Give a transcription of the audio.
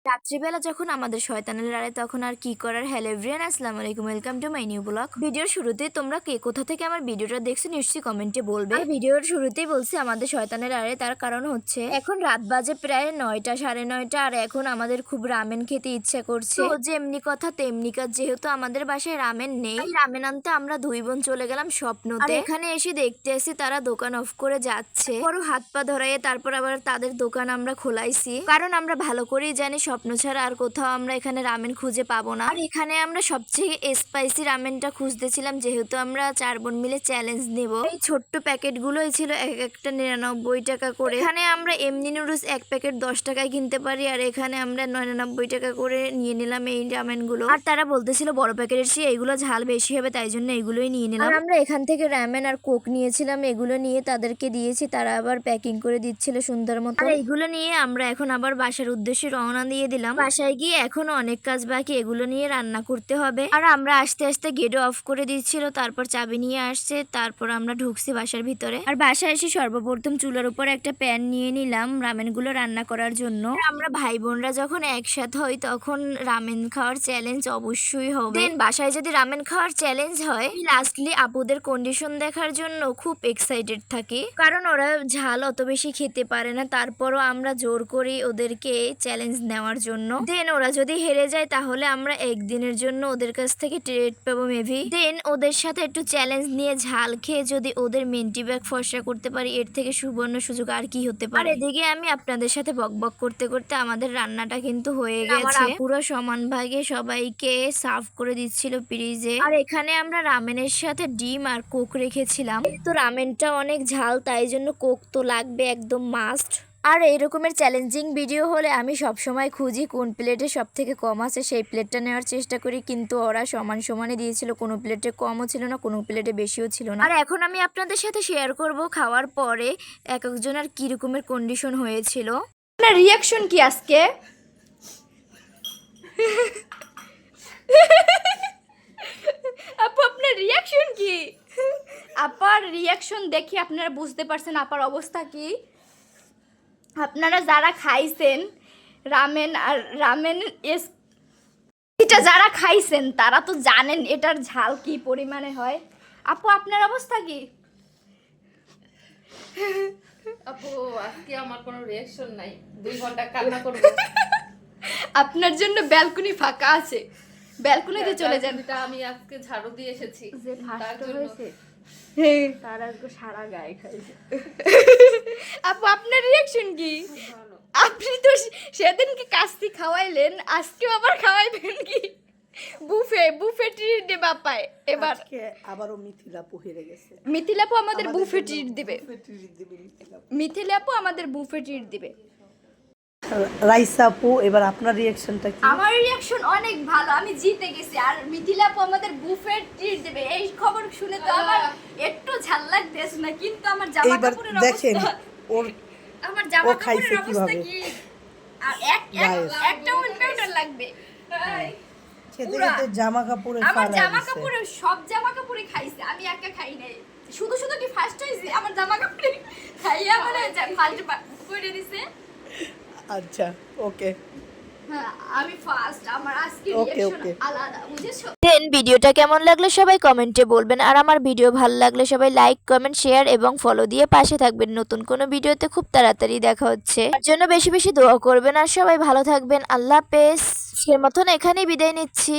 রাত্রিবেলা যখন আমাদের শয়তানের লড়াই তখন আর কি করার। হ্যালো এভরিওয়ান, আসসালামু আলাইকুম, welcome to my new blog. ভিডিওর শুরুতে তোমরা কে কোথা থেকে আমার ভিডিওটা দেখছো নিশ্চয়ই কমেন্টে বলবে। ভিডিওর শুরুতেই বলছি আমাদের শয়তানের লড়াই, তার কারণ হচ্ছে এখন রাত বাজে প্রায় 9টা 9:30 আর এখন আমাদের খুব রামেন খেতে ইচ্ছা করছে। তো যেমনি কথা তেমনি কাজ, যেহেতু আমাদের বাসায় রামেন নেই, রামেন আনতে আমরা দুই বোন চলে গেলাম স্বপ্নতে। এখানে এসে দেখতে আসি তারা দোকান অফ করে যাচ্ছে, বড় হাত পা ধরাইয়ে তারপর আবার তাদের দোকান আমরা খোলাইছি, কারণ আমরা ভালো করেই জানি স্বপ্ন ছাড়া আর কোথাও আমরা এখানে রামেন খুঁজে পাবো না। আর এখানে আমরা সবচেয়ে স্পাইসি রামেনটা খুঁজতেছিলাম, যেহেতু আমরা 4 বোন মিলে চ্যালেঞ্জ নেব। এই ছোট্ট প্যাকেট গুলোই ছিল এক একটা 99 টাকা করে। এখানে আমরা এমনি নুডলস এক প্যাকেট 10 টাকায় কিনতে পারি, আর এখানে আমরা 99 টাকা করে নিয়ে নিলাম এই রামেন গুলো। আর তারা বলতেছিল বড় প্যাকেটের চেয়ে এইগুলো ঝাল বেশি হবে, তাই জন্য এগুলোই নিয়ে নিলাম। আমরা এখান থেকে রামেন আর কোক নিয়েছিলাম, এগুলো নিয়ে তাদেরকে দিয়েছি, তারা আবার প্যাকিং করে দিচ্ছিল সুন্দর মতো। আর এইগুলো নিয়ে আমরা এখন আবার বাসার উদ্দেশ্যে রওনা দিয়ে দিলাম। বাসায় গিয়ে এখনো অনেক কাজ বাকি, এগুলো নিয়ে রান্না করতে হবে। আর আমরা আস্তে আস্তে গেটও অফ করে দিচ্ছিল, তারপর চাবি নিয়ে আসছে, তারপর আমরা ঢুকছি বাসার ভিতরে। আর বাসায় এসে সর্বপ্রথম চুলার উপর একটা প্যান নিয়ে নিলাম রামেন গুলো রান্না করার জন্য। আমরা ভাই বোনরা যখন একসাথে হই তখন রামেন খাওয়ার চ্যালেঞ্জ অবশ্যই হবে। বাসায় যদি রামেন খাওয়ার চ্যালেঞ্জ হয়, লাস্টলি আপুদের কন্ডিশন দেখার জন্য খুব এক্সাইটেড থাকি, কারণ ওরা ঝাল অত বেশি খেতে পারে না। তারপরও আমরা জোর করি ওদেরকে চ্যালেঞ্জ নেওয়ার জন্য। দেন ওরা যদি হেরে যায় তাহলে আমরা একদিনের জন্য ওদের কাছ থেকে ট্রিট পাবো মেবি। দেন ওদের সাথে একটু চ্যালেঞ্জ নিয়ে ঝাল খেয়ে যদি ওদের মেন্টি ব্যাগ ফর্সা করতে পারি, এর থেকে সুবর্ণ সুযোগ আর কি হতে পারে। এদিকে আমি আপনাদের সাথে বকবক করতে করতে আমাদের রান্নাটা কিন্তু হয়ে গেছে। পুরো সমান ভাগে সবাইকে সার্ভ করে দিচ্ছিল ফ্রিজে। আর এখানে আমরা রামেনের সাথে ডিম আর কোক রেখেছিলাম। তো রামেনটা অনেক ঝাল, তাই জন্য কোক তো লাগবে একদম মাস্ট। আর এই রকমের চ্যালেঞ্জিং ভিডিও হলে আমি সবসময় খুঁজি কোন প্লেটে সব থেকে কম আছে, সেই প্লেটটা নেওয়ার চেষ্টা করি, কিন্তু ওরা সমান সমানে দিয়েছিল, কোনো প্লেটে কমও ছিল না, কোনো প্লেটে বেশিও ছিল না। আর এখন আমি আপনাদের সাথে শেয়ার করব খাওয়ার পরে এক একজনের কি রকমের কন্ডিশন হয়েছিল। আপনার রিয়াকশন কি আজকে? আপু আপনার রিয়াকশন কি? আপার রিয়াকশন দেখি আপনারা বুঝতে পারছেন আপার অবস্থা কি। আপনারা যারা খাইছেন রামেন আর রামেন এটা যারা খাইছেন তারা তো জানেন এটার ঝাল কি পরিমাণে হয়। আপু আপনার অবস্থা কি? আপু আজকে আমার কোনো রিঅ্যাকশন নাই, 2 ঘন্টা কান্না করব। আপনার জন্য ব্যালকনি ফাঁকা আছে, ব্যালকনিতে চলে যান। এটা আমি আজকে ঝাড়ু দিয়ে এসেছি, যে তার ফার্স্ট জন্য। হয়েছে তার আজকে সারা গায়ে খাইছে। আপু আপনার রিঅ্যাকশন কি? আপনি তো সেদিনকে কাস্তি খাওয়াইলেন, আজকেও আবার খাওয়াইবেন কি? বুফে ট্রিট দেবে আপায় এবার। আবারও মিথিলাপু হেরে গেছে। মিথিলাপু আমাদের বুফে ট্রিট দিবে। মিথিলাপু আমাদের বুফে ট্রিট দিবে। রাইসাপু, এবার আপনার রিঅ্যাকশনটা কি? আমার রিঅ্যাকশন অনেক ভালো, আমি জিতে গেছি। আর মিথিলাপু আমাদের বুফে ট্রিট দেবে, এই খবর শুনে তো আমার একটু ঝাল লাগতেছে না, কিন্তু আমার জামা এইবার কাপড়ের দেখেন অবস্থা, ওর আমার জামা খাইছে কাপড়ের অবস্থা কিভাবে। কি। আর একটা উইন্টার লাগবে। খেতে খেতে জামা কাপড়ে আমার ফালা জামা দিছে। কাপড়ে সব জামা কাপড়ে খাইছে, আমি একা খাই নাই। শুধু শুধু কি ফার্স্ট হইছে আমার জামা কাপড়ে খাইয়া মানে ফার্স্ট করে দিছে। আচ্ছা ওকে হ্যাঁ আমি ফার্স্ট, আমার আজকে ওকে রিঅ্যাকশন ওকে। আলাদা, বুঝেছো? দেন ভিডিওটা কেমন লাগলো সবাই কমেন্টে বলবেন, আর আমার ভিডিও ভালো লাগলে সবাই লাইক কমেন্ট শেয়ার এবং ফলো দিয়ে পাশে থাকবেন। নতুন কোনো ভিডিওতে খুব তাড়াতাড়ি দেখা হচ্ছে, তার জন্য বেশি বেশি দোয়া করবেন, আর সবাই ভালো থাকবেন। আল্লাহ হাফেজ। সে মতন এখানেই বিদায় নিচ্ছি।